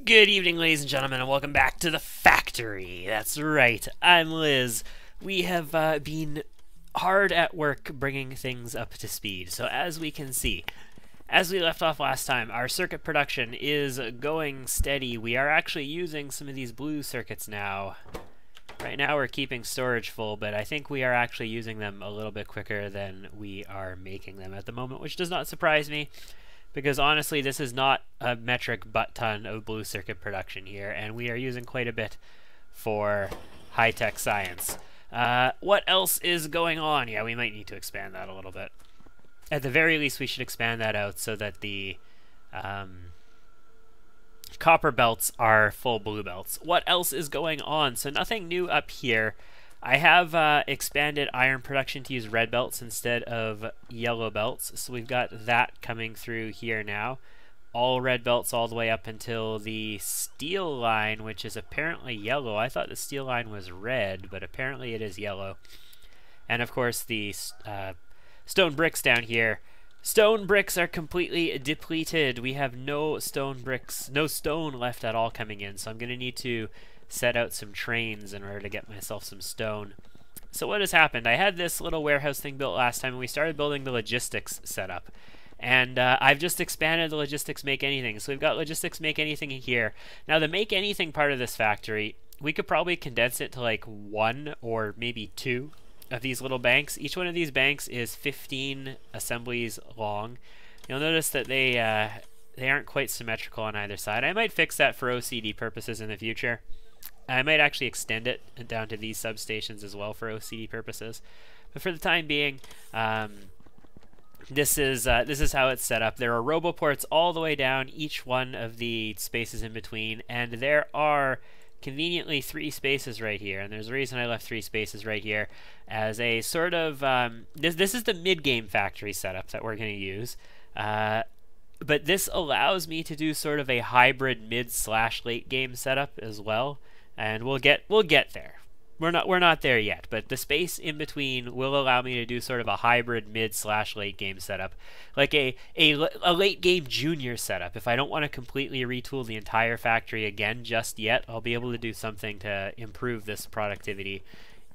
Good evening, ladies and gentlemen, and welcome back to the factory. That's right, I'm Liz. We have been hard at work bringing things up to speed. So as we can see, as we left off last time, our circuit production is going steady. We are actually using some of these blue circuits now. Right now we're keeping storage full, but I think we are actually using them a little bit quicker than we are making them at the moment, which does not surprise me. Because honestly, this is not a metric butt-ton of blue circuit production here, and we are using quite a bit for high-tech science. What else is going on? Yeah, we might need to expand that a little bit. At the very least, we should expand that out so that the copper belts are full blue belts. What else is going on? So nothing new up here. I have expanded iron production to use red belts instead of yellow belts, so we've got that coming through here now. All red belts all the way up until the steel line, which is apparently yellow. I thought the steel line was red, but apparently it is yellow. And of course the stone bricks down here. Stone bricks are completely depleted. We have no stone bricks, no stone left at all coming in, so I'm going to need to set out some trains in order to get myself some stone. So what has happened? I had this little warehouse thing built last time, and we started building the logistics setup. And I've just expanded the logistics make anything. So we've got logistics make anything in here. Now the make anything part of this factory, we could probably condense it to like 1 or maybe 2 of these little banks. Each one of these banks is 15 assemblies long. You'll notice that they aren't quite symmetrical on either side. I might fix that for OCD purposes in the future. I might actually extend it down to these substations as well for OCD purposes. But for the time being, this is how it's set up. There are roboports all the way down each one of the spaces in between, and there are conveniently 3 spaces right here. And there's a reason I left 3 spaces right here as a sort of this is the mid-game factory setup that we're going to use. But this allows me to do sort of a hybrid mid/late game setup as well. And we'll get there. We're not there yet, but the space in between will allow me to do sort of a hybrid mid/late game setup, like a late game junior setup. If I don't want to completely retool the entire factory again just yet, I'll be able to do something to improve this productivity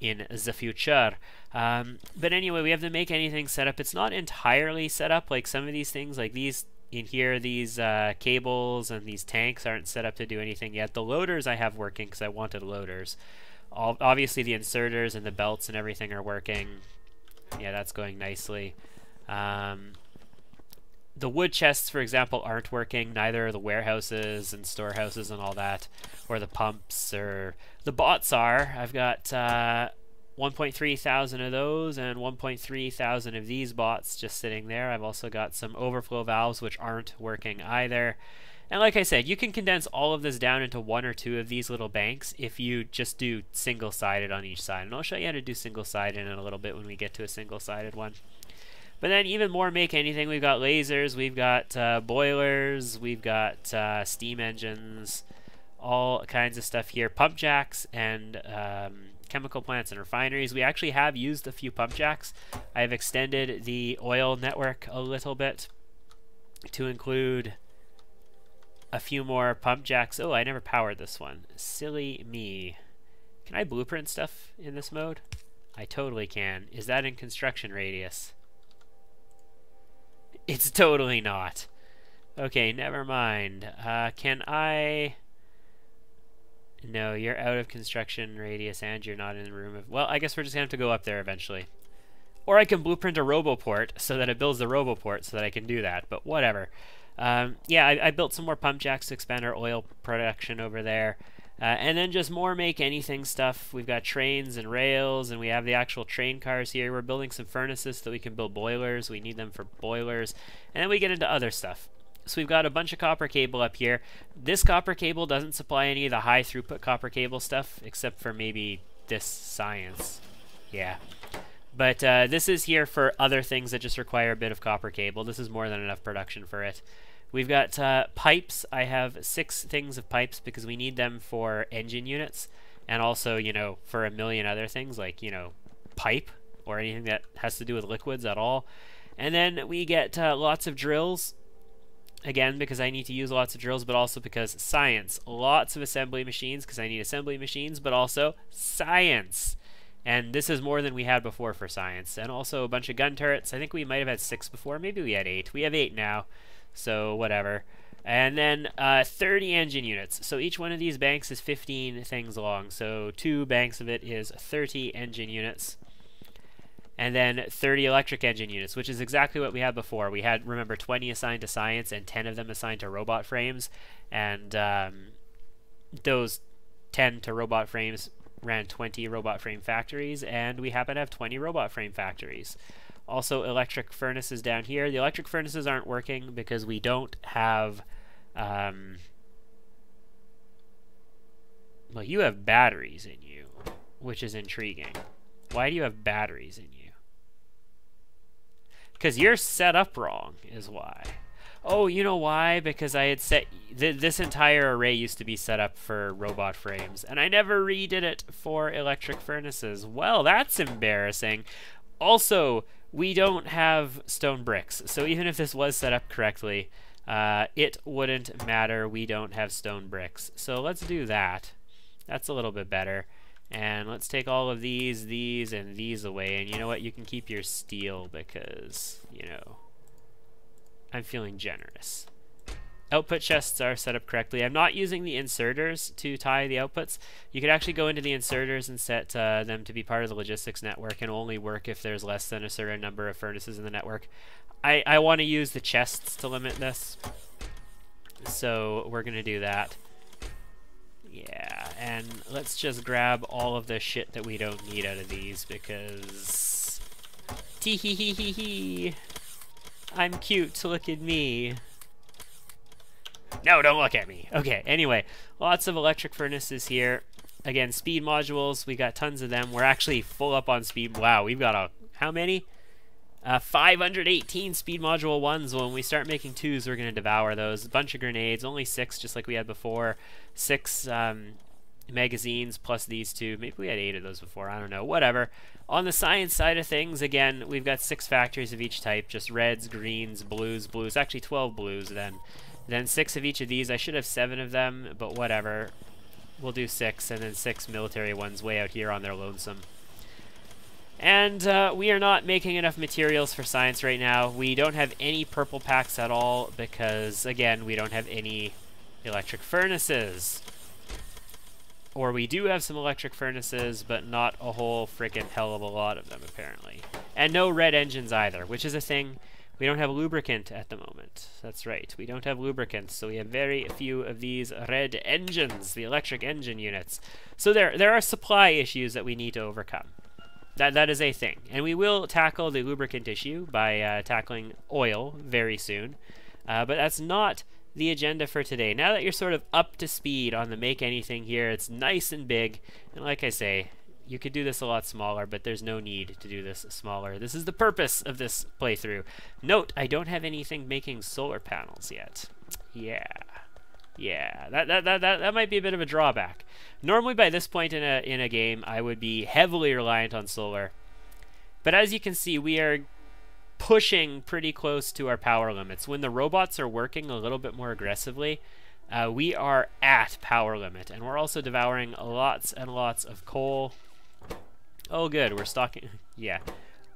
in the future. But anyway, we have the make anything setup. It's not entirely set up like some of these things, like these in here, these cables and these tanks aren't set up to do anything yet. The loaders I have working because I wanted loaders. Obviously the inserters and the belts and everything are working. Yeah, that's going nicely. The wood chests, for example, aren't working. Neither are the warehouses and storehouses and all that, or the pumps, or the bots are. I've got 1.3 thousand of those and 1.3 thousand of these bots just sitting there. I've also got some overflow valves which aren't working either. And like I said, you can condense all of this down into 1 or 2 of these little banks if you just do single-sided on each side. And I'll show you how to do single-sided in a little bit when we get to a single-sided one. But then even more make anything, we've got lasers, we've got boilers, we've got steam engines, all kinds of stuff here. Pump jacks and chemical plants and refineries. We actually have used a few pump jacks. I've extended the oil network a little bit to include a few more pump jacks. Oh, I never powered this one. Silly me. Can I blueprint stuff in this mode? I totally can. Is that in construction radius? It's totally not. Okay, never mind. Can I... No, you're out of construction radius and you're not in the room of... Well, I guess we're just going to have to go up there eventually. Or I can blueprint a roboport so that it builds the roboport so that I can do that, but whatever. Yeah, I built some more pump jacks to expand our oil production over there. And then just more make anything stuff. We've got trains and rails, and we have the actual train cars here. We're building some furnaces so that we can build boilers. We need them for boilers. And then we get into other stuff. So we've got a bunch of copper cable up here. This copper cable doesn't supply any of the high throughput copper cable stuff, except for maybe this science. Yeah. But this is here for other things that just require a bit of copper cable. This is more than enough production for it. We've got pipes. I have 6 things of pipes because we need them for engine units. And also, you know, for a million other things like, you know, pipe or anything that has to do with liquids at all. And then we get lots of drills. Again, because I need to use lots of drills, but also because science. Lots of assembly machines, because I need assembly machines, but also science. And this is more than we had before for science. And also a bunch of gun turrets. I think we might have had 6 before. Maybe we had 8. We have 8 now, so whatever. And then 30 engine units. So each one of these banks is 15 things long. So 2 banks of it is 30 engine units. And then 30 electric engine units, which is exactly what we had before. We had, remember, 20 assigned to science and 10 of them assigned to robot frames. And those 10 to robot frames ran 20 robot frame factories, and we happen to have 20 robot frame factories. Also, electric furnaces down here. The electric furnaces aren't working because we don't have... well, you have batteries in you, which is intriguing. Why do you have batteries in you? Because you're set up wrong, is why. Oh, you know why? Because I had set... this entire array used to be set up for robot frames, and I never redid it for electric furnaces. Well, that's embarrassing. Also, we don't have stone bricks, so even if this was set up correctly, it wouldn't matter. We don't have stone bricks. So let's do that. That's a little bit better. And let's take all of these, and these away. And you know what? You can keep your steel because, you know, I'm feeling generous. Output chests are set up correctly. I'm not using the inserters to tie the outputs. You could actually go into the inserters and set them to be part of the logistics network and only work if there's less than a certain number of furnaces in the network. I want to use the chests to limit this. So we're going to do that. Yeah, and let's just grab all of the shit that we don't need out of these because... Tee-hee-hee-hee-hee. I'm cute, look at me. No, don't look at me. Okay, anyway, lots of electric furnaces here. Again, speed modules, we got tons of them. We're actually full up on speed. Wow, we've got how many? 518 speed module 1s. When we start making 2s, we're going to devour those. A bunch of grenades, only 6 just like we had before. 6 magazines plus these 2. Maybe we had 8 of those before, I don't know, whatever. On the science side of things, again, we've got 6 factories of each type, just reds, greens, blues, actually 12 blues then 6 of each of these. I should have 7 of them, but whatever. We'll do 6, and then 6 military ones way out here on their lonesome. And we are not making enough materials for science right now. We don't have any purple packs at all because, again, we don't have any electric furnaces. Or we do have some electric furnaces, but not a whole freaking hell of a lot of them, apparently. And no red engines either, which is a thing. We don't have lubricant at the moment. That's right, we don't have lubricant, so we have very few of these red engines, the electric engine units. So there are supply issues that we need to overcome. That is a thing. And we will tackle the lubricant issue by tackling oil very soon. But that's not the agenda for today. Now that you're sort of up to speed on the make anything here, it's nice and big. And like I say, you could do this a lot smaller, but there's no need to do this smaller. This is the purpose of this playthrough. Note, I don't have anything making solar panels yet. Yeah, that might be a bit of a drawback. Normally by this point in a game, I would be heavily reliant on solar. But as you can see, we are pushing pretty close to our power limits. When the robots are working a little bit more aggressively, we are at power limit. And we're also devouring lots and lots of coal. Oh good, we're stocking. Yeah,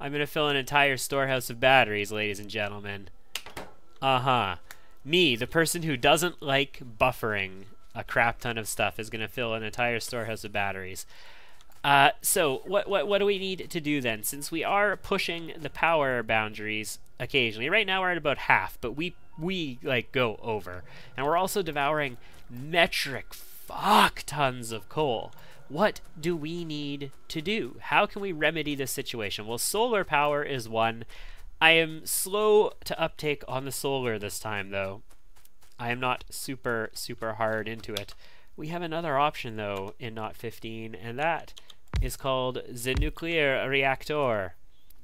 I'm going to fill an entire storehouse of batteries, ladies and gentlemen. Me, the person who doesn't like buffering a crap ton of stuff, is going to fill an entire storehouse of batteries. So what do we need to do then? Since we are pushing the power boundaries occasionally, right now we're at about half, but we like go over. And we're also devouring metric fuck tons of coal. What do we need to do? How can we remedy this situation? Well, solar power is one. I am slow to uptake on the solar this time, though. I am not super hard into it. We have another option, though, in Not 15, and that is called the nuclear reactor.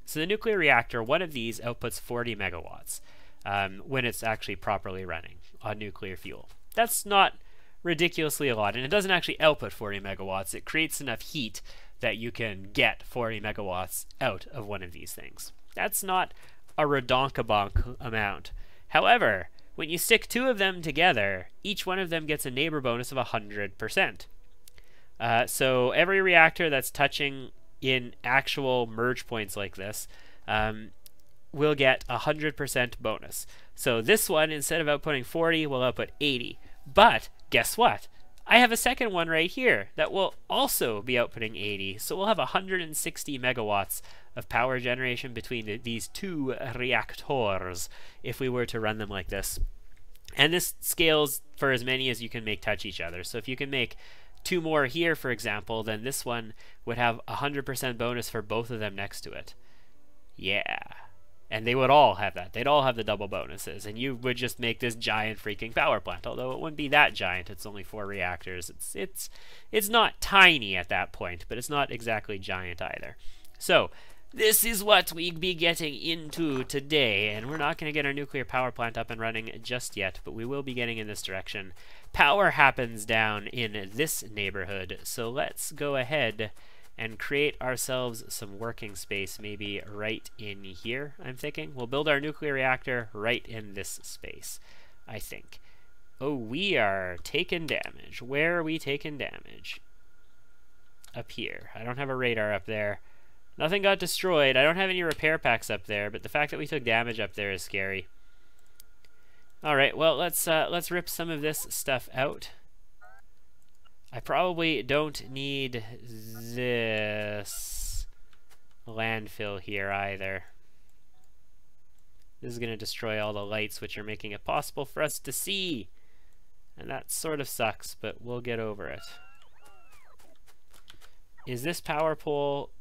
So the nuclear reactor, one of these outputs 40 megawatts when it's actually properly running on nuclear fuel. That's not ridiculously a lot, and it doesn't actually output 40 megawatts. It creates enough heat that you can get 40 megawatts out of one of these things. That's not a redonkabonk amount. However, When you stick two of them together, each one of them gets a neighbor bonus of 100%. So every reactor that's touching in actual merge points like this will get 100% bonus. So this one, instead of outputting 40, will output 80. But guess what? I have a second one right here that will also be outputting 80. So we'll have 160 megawatts of power generation between these two reactors if we were to run them like this. And this scales for as many as you can make touch each other. So if you can make two more here, for example, then this one would have 100% bonus for both of them next to it. Yeah. And they would all have that. They'd all have the double bonuses. And you would just make this giant freaking power plant. Although it wouldn't be that giant. It's only 4 reactors. It's not tiny at that point, but it's not exactly giant either. So this is what we'd be getting into today. And we're not going to get our nuclear power plant up and running just yet, but we will be getting in this direction. Power happens down in this neighborhood. So let's go ahead and create ourselves some working space, maybe right in here, I'm thinking. We'll build our nuclear reactor right in this space, I think. Oh, we are taking damage. Where are we taking damage? Up here. I don't have a radar up there. Nothing got destroyed. I don't have any repair packs up there, but the fact that we took damage up there is scary. Alright, well, let's rip some of this stuff out. I probably don't need this landfill here either. This is going to destroy all the lights, which are making it possible for us to see. And that sort of sucks, but we'll get over it. Is this power pole?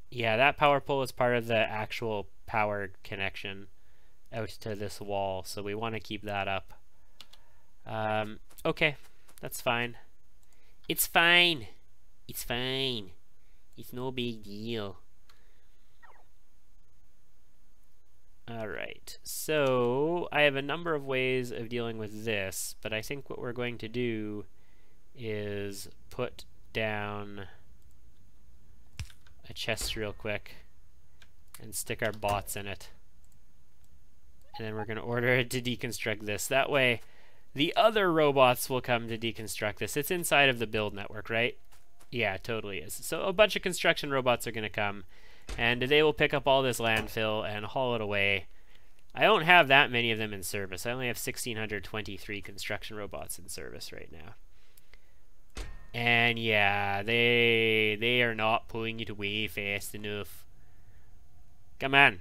Yeah, that power pole is part of the actual power connection out to this wall, so we want to keep that up. Okay, that's fine. It's fine. It's fine. It's no big deal. Alright, so I have a number of ways of dealing with this, but I think what we're going to do is put down a chest real quick and stick our bots in it. And then we're going to order it to deconstruct this. That way, the other robots will come to deconstruct this. It's inside of the build network, right? Yeah, it totally is. So a bunch of construction robots are going to come, and they will pick up all this landfill and haul it away. I don't have that many of them in service. I only have 1,623 construction robots in service right now. And yeah, they are not pulling it away fast enough. Come on.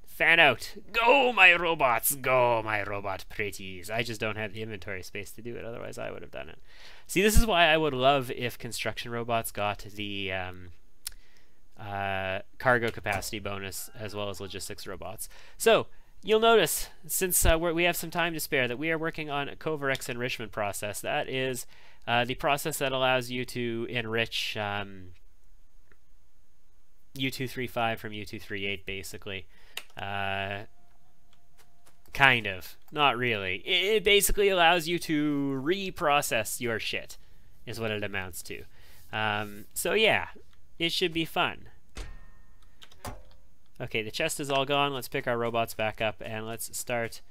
Fan out. Go, my robots. Go, my robot pretties. I just don't have the inventory space to do it. Otherwise, I would have done it. See, this is why I would love if construction robots got the cargo capacity bonus as well as logistics robots. So, you'll notice, since we have some time to spare, that we are working on a Covarex enrichment process. That is the process that allows you to enrich U235 from U238, basically. Kind of. Not really. It basically allows you to reprocess your shit, is what it amounts to. So yeah, it should be fun. Okay, the chest is all gone. Let's pick our robots back up and let's start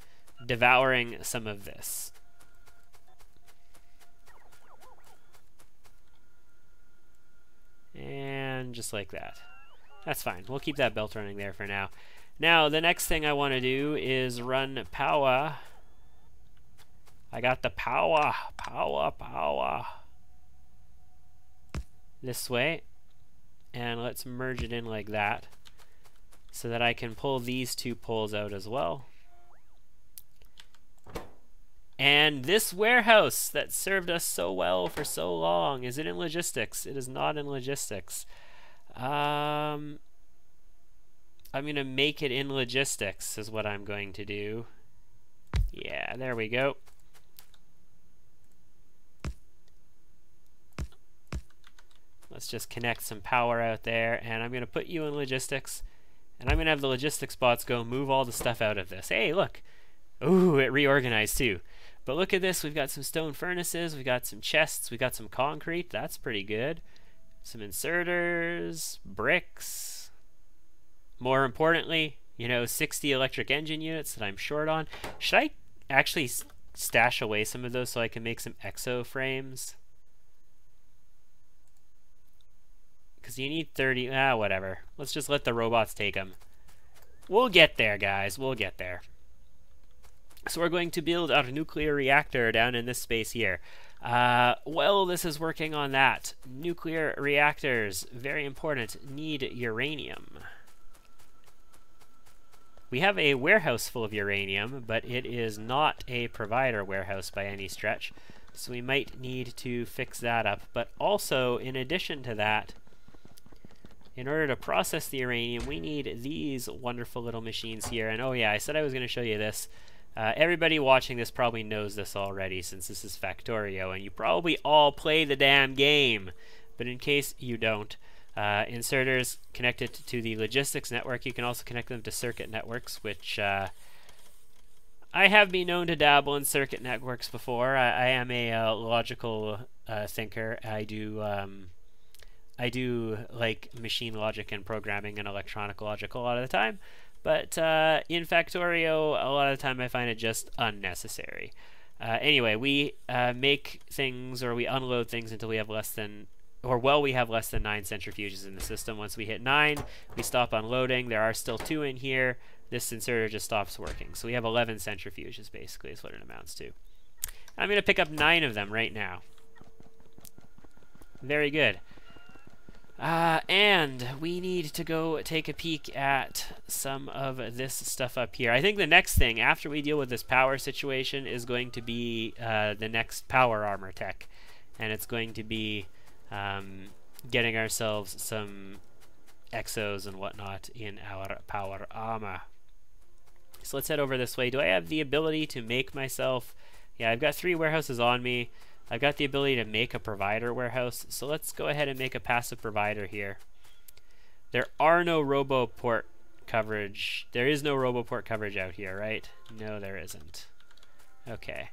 devouring some of this. And just like that. That's fine. We'll keep that belt running there for now. Now, the next thing I want to do is run power. I got the power. Power. This way. And let's merge it in like that, so that I can pull these two poles out as well. And this warehouse that served us so well for so long, is it in logistics? It is not in logistics. I'm going to make it in logistics is what I'm going to do. Yeah, there we go. Let's just connect some power out there, and I'm going to put you in logistics, and I'm going to have the logistics bots go move all the stuff out of this. Hey, look. Ooh, it reorganized too. But look at this. We've got some stone furnaces. We've got some chests. We've got some concrete. That's pretty good. Some inserters, bricks. More importantly, you know, 60 electric engine units that I'm short on. Should actually stash away some of those so I can make some exo frames. Because you need 30, whatever. Let's just let the robots take them. We'll get there, guys. We'll get there. So we're going to build our nuclear reactor down in this space here. Well, this is working on that. Nuclear reactors, very important, need uranium. We have a warehouse full of uranium, but it is not a provider warehouse by any stretch. So we might need to fix that up. But also, in addition to that, in order to process the uranium, we need these wonderful little machines here. And oh yeah, I said I was going to show you this. Everybody watching this probably knows this already since this is Factorio, and you probably all play the damn game. But in case you don't, inserters connected to the logistics network. You can also connect them to circuit networks, which I have been known to dabble in circuit networks before. I am a logical thinker. I do like machine logic and programming and electronic logic a lot of the time. But in Factorio, a lot of the time I find it just unnecessary. Anyway, we make things, or we unload things until we have less than, we have less than 9 centrifuges in the system. Once we hit 9, we stop unloading. There are still 2 in here. This inserter just stops working. So we have 11 centrifuges, basically, is what it amounts to. I'm going to pick up 9 of them right now. Very good. And we need to go take a peek at some of this stuff up here. I think the next thing, after we deal with this power situation, is going to be the next power armor tech. And it's going to be getting ourselves some exos and whatnot in our power armor. So let's head over this way. Do I have the ability to make myself... Yeah, I've got 3 warehouses on me. I've got the ability to make a provider warehouse, so let's go ahead and make a passive provider here. There are no RoboPort coverage. There is no RoboPort coverage out here, right? No, there isn't. Okay.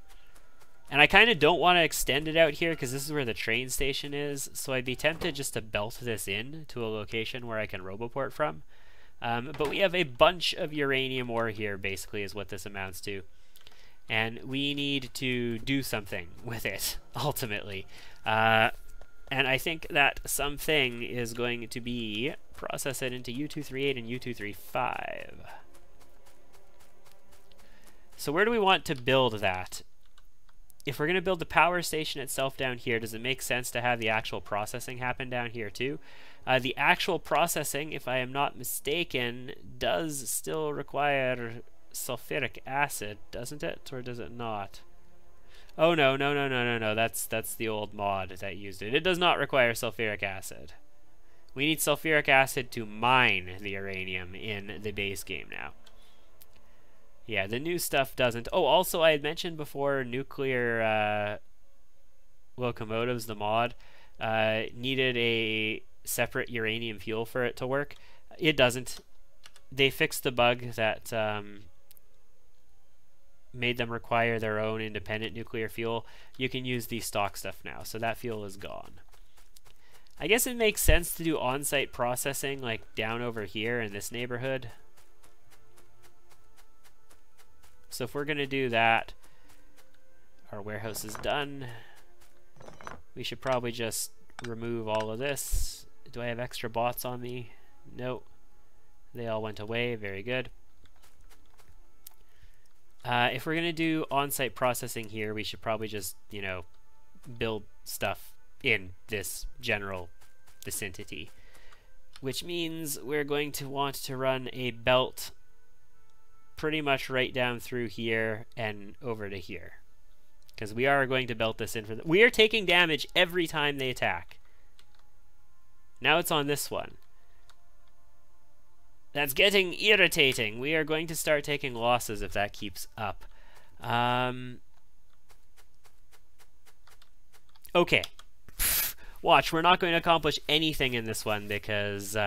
And I kind of don't want to extend it out here because this is where the train station is, so I'd be tempted just to belt this in to a location where I can RoboPort from. But we have a bunch of uranium ore here, basically, is what this amounts to. And we need to do something with it, ultimately. And I think that something is going to be process it into U238 and U235. So where do we want to build that? If we're going to build the power station itself down here, does it make sense to have the actual processing happen down here too? The actual processing, if I am not mistaken, does still require sulfuric acid, doesn't it? Or does it not? Oh no, that's the old mod that used it. It does not require sulfuric acid. We need sulfuric acid to mine the uranium in the base game now. Yeah, the new stuff doesn't. Oh, also I had mentioned before nuclear locomotives, the mod, needed a separate uranium fuel for it to work. It doesn't. They fixed the bug that made them require their own independent nuclear fuel. You can use the stock stuff now, so that fuel is gone. I guess it makes sense to do on-site processing like down over here in this neighborhood. So if we're going to do that, our warehouse is done. We should probably just remove all of this. Do I have extra bots on me? Nope. They all went away. Very good. If we're going to do on-site processing here, we should probably just, you know, build stuff in this general vicinity. Which means we're going to want to run a belt pretty much right down through here and over to here. Because we are going to belt this in for we are taking damage every time they attack. Now it's on this one. That's getting irritating. We are going to start taking losses if that keeps up. Okay. Watch, we're not going to accomplish anything in this one because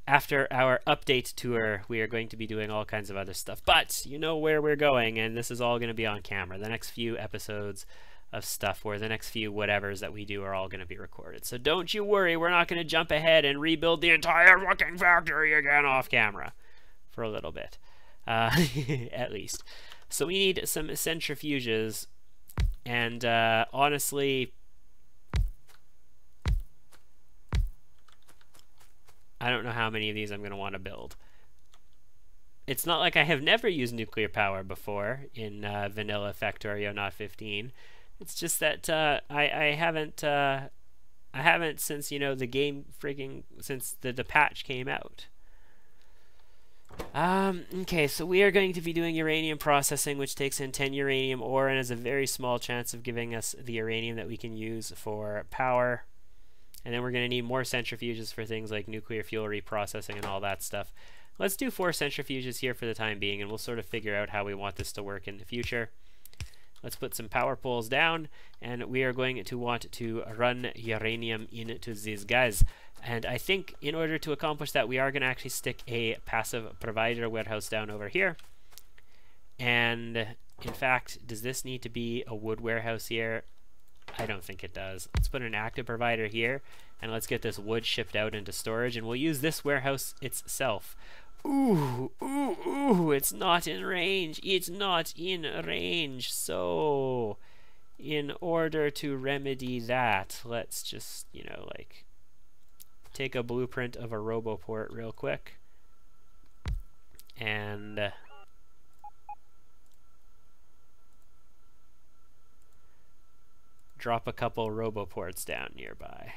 after our update tour, we are going to be doing all kinds of other stuff. But you know where we're going, and this is all going to be on camera. The next few episodes of stuff, or the next few whatevers that we do are all going to be recorded. So don't you worry, we're not going to jump ahead and rebuild the entire fucking factory again off camera for a little bit. at least. So we need some centrifuges, and honestly, I don't know how many of these I'm going to want to build. It's not like I have never used nuclear power before in vanilla Factorio, not 15. It's just that I haven't since, you know, the game since the patch came out. Okay, so we are going to be doing uranium processing, which takes in 10 uranium ore and has a very small chance of giving us the uranium that we can use for power. And then we're going to need more centrifuges for things like nuclear fuel reprocessing and all that stuff. Let's do 4 centrifuges here for the time being, and we'll sort of figure out how we want this to work in the future. Let's put some power poles down, and we are going to want to run uranium into these guys. And I think in order to accomplish that, we are going to actually stick a passive provider warehouse down over here. And in fact, does this need to be a wood warehouse here? I don't think it does. Let's put an active provider here, and let's get this wood shipped out into storage, and we'll use this warehouse itself. Ooh, ooh, ooh, it's not in range. It's not in range. So, in order to remedy that, let's just, you know, like, take a blueprint of a roboport real quick. And drop a couple roboports down nearby.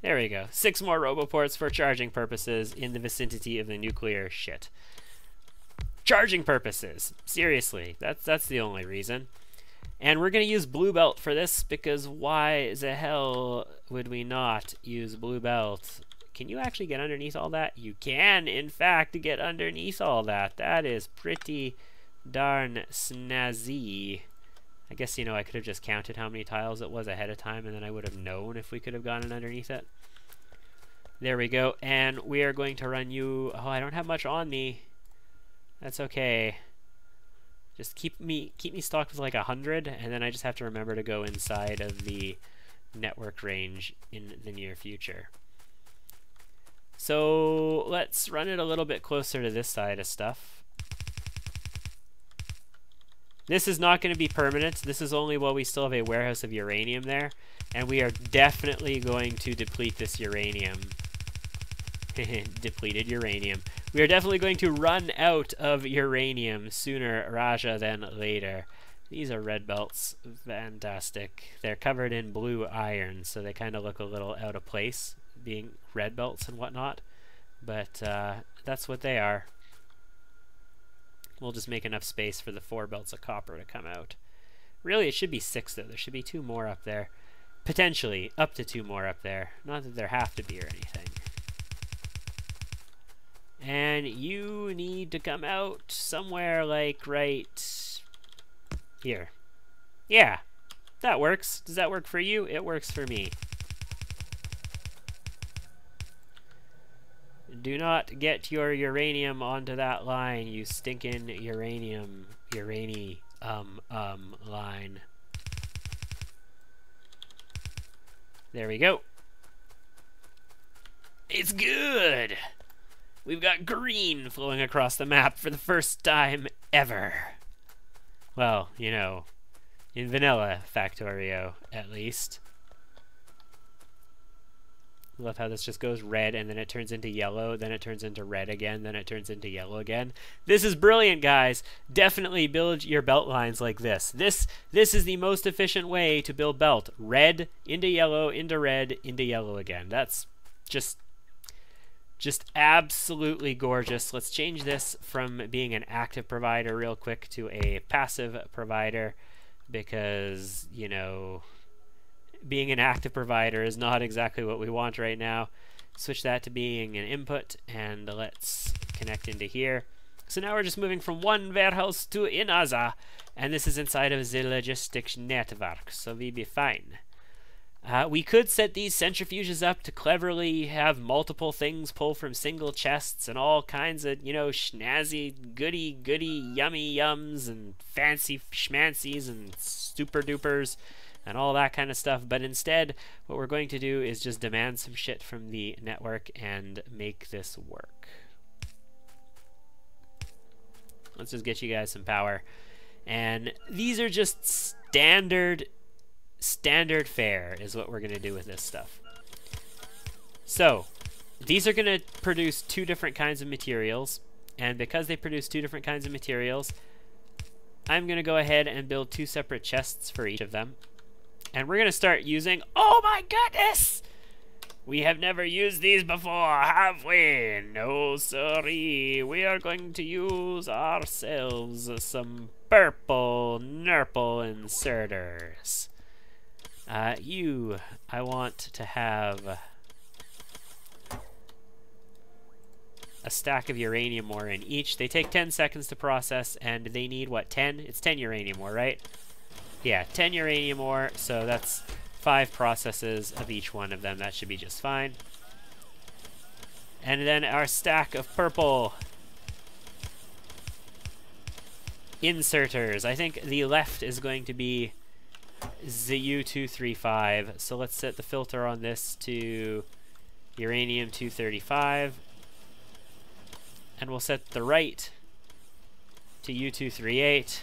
There we go. 6 more roboports for charging purposes in the vicinity of the nuclear shit. Charging purposes. Seriously, that's the only reason. And we're going to use blue belt for this, because why the hell would we not use blue belt? Can you actually get underneath all that? You can, in fact, get underneath all that. That is pretty darn snazzy. I guess, you know, I could have just counted how many tiles it was ahead of time, and then I would have known if we could have gotten underneath it. There we go. And we are going to run you... Oh, I don't have much on me. That's okay. Just keep me stocked with like 100, and then I just have to remember to go inside of the network range in the near future. So let's run it a little bit closer to this side of stuff. This is not going to be permanent. This is only while we still have a warehouse of uranium there. And we are definitely going to deplete this uranium. Depleted uranium. We are definitely going to run out of uranium sooner rather than later. These are red belts. Fantastic. They're covered in blue iron, so they kind of look a little out of place, being red belts and whatnot. But that's what they are. We'll just make enough space for the 4 belts of copper to come out. Really, it should be 6, though. There should be 2 more up there. Potentially, up to 2 more up there. Not that there have to be or anything. And you need to come out somewhere like right here. Yeah, that works. Does that work for you? It works for me. Do not get your uranium onto that line, you stinking uranium line. There we go. It's good! We've got green flowing across the map for the first time ever. Well, you know, in vanilla Factorio, at least. Love how this just goes red, and then it turns into yellow, then it turns into red again, then it turns into yellow again. This is brilliant, guys. Definitely build your belt lines like this. This is the most efficient way to build belt. Red into yellow, into red, into yellow again. That's just absolutely gorgeous. Let's change this from being an active provider real quick to a passive provider, because, you know, being an active provider is not exactly what we want right now. Switch that to being an input, and let's connect into here. So now we're just moving from one warehouse to another, and this is inside of the logistics network, so we'll be fine. We could set these centrifuges up to cleverly have multiple things pull from single chests and all kinds of, you know, snazzy, goody, yummy yums and fancy schmancies and super dupers and all that kind of stuff. But instead, what we're going to do is just demand some shit from the network and make this work. Let's just get you guys some power. And these are just standard fare is what we're going to do with this stuff. So these are going to produce 2 different kinds of materials. And because they produce 2 different kinds of materials, I'm going to go ahead and build 2 separate chests for each of them. And we're going to start using, oh my goodness! We have never used these before, have we? No, sorry. We are going to use ourselves some purple nurple inserters. I want to have a stack of uranium ore in each. They take 10 seconds to process, and they need, what, 10? It's 10 uranium ore, right? Yeah, 10 uranium ore, so that's 5 processes of each one of them. That should be just fine. And then our stack of purple inserters. I think the left is going to be ZU235. So let's set the filter on this to uranium 235. And we'll set the right to U238.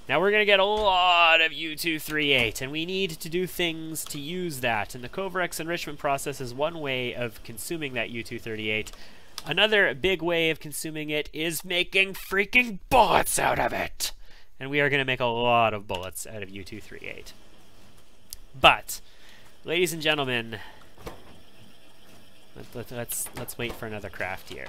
Now we're going to get a lot of U238, and we need to do things to use that. And the Covarex enrichment process is one way of consuming that U238. Another big way of consuming it is making freaking bullets out of it. And we are going to make a lot of bullets out of U238. But, ladies and gentlemen, let's wait for another craft here.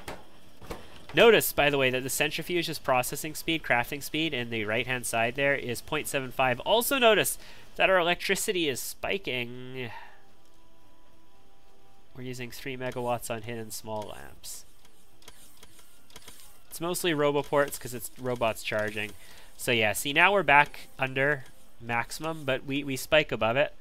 Notice, by the way, that the centrifuge's processing speed, crafting speed, in the right-hand side there is 0.75. Also notice that our electricity is spiking. We're using 3 megawatts on hidden small lamps. It's mostly roboports because it's robots charging. So yeah, see, now we're back under maximum, but we spike above it.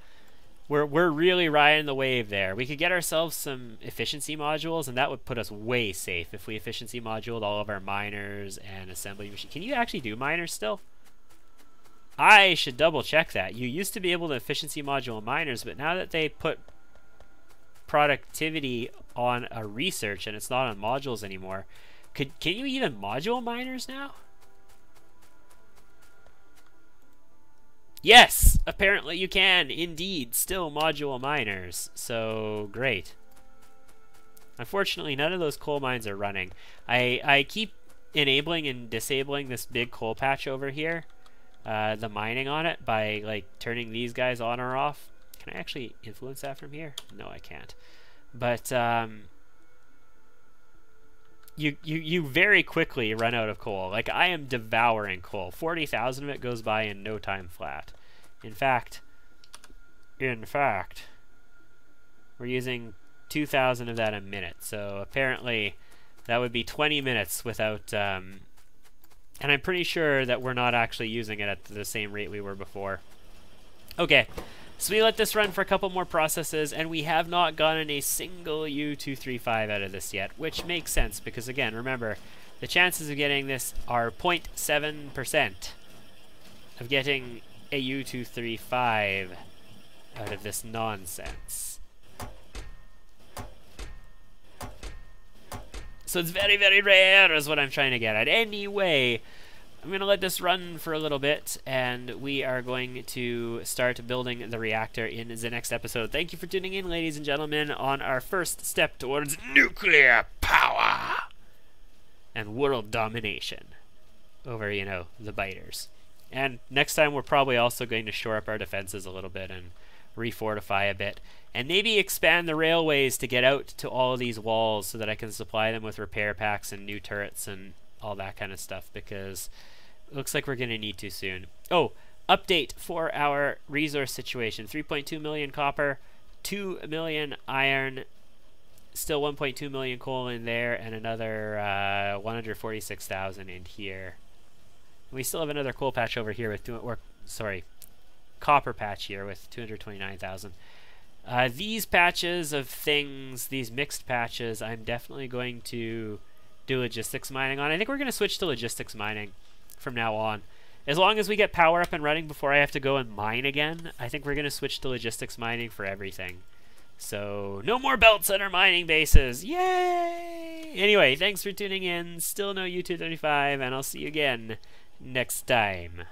We're really riding the wave there. We could get ourselves some efficiency modules, and that would put us way safe if we efficiency moduled all of our miners and assembly machines. Can you actually do miners still? I should double check that. You used to be able to efficiency module miners, but now that they put productivity on a research and it's not on modules anymore, can you even module miners now? Yes, apparently you can indeed still module miners. So great. Unfortunately, none of those coal mines are running. I keep enabling and disabling this big coal patch over here, the mining on it, by like turning these guys on or off. Can I actually influence that from here? No, I can't. But you very quickly run out of coal. Like, I am devouring coal. 40,000 of it goes by in no time flat. In fact, we're using 2,000 of that a minute. So apparently that would be 20 minutes without, and I'm pretty sure that we're not actually using it at the same rate we were before. Okay, so we let this run for a couple more processes, and we have not gotten a single U235 out of this yet, which makes sense because, again, remember, the chances of getting this are 0.7% of getting a U235 out of this nonsense. So it's very, very rare is what I'm trying to get at. Anyway, I'm going to let this run for a little bit, and we are going to start building the reactor in the next episode. Thank you for tuning in, ladies and gentlemen, on our first step towards nuclear power and world domination over, you know, the biters. And next time we're probably also going to shore up our defenses a little bit and refortify a bit, and maybe expand the railways to get out to all of these walls so that I can supply them with repair packs and new turrets and all that kind of stuff, because it looks like we're going to need to soon. Oh, update for our resource situation. 3.2 million copper, 2 million iron, still 1.2 million coal in there, and another 146,000 in here. We still have another coal patch over here with, copper patch here with 229,000. These patches of things, these mixed patches, I'm definitely going to do logistics mining on. I think we're going to switch to logistics mining from now on. As long as we get power up and running before I have to go and mine again, I think we're going to switch to logistics mining for everything. So, no more belts on our mining bases. Yay! Anyway, thanks for tuning in. Still no U-235, and I'll see you again next time.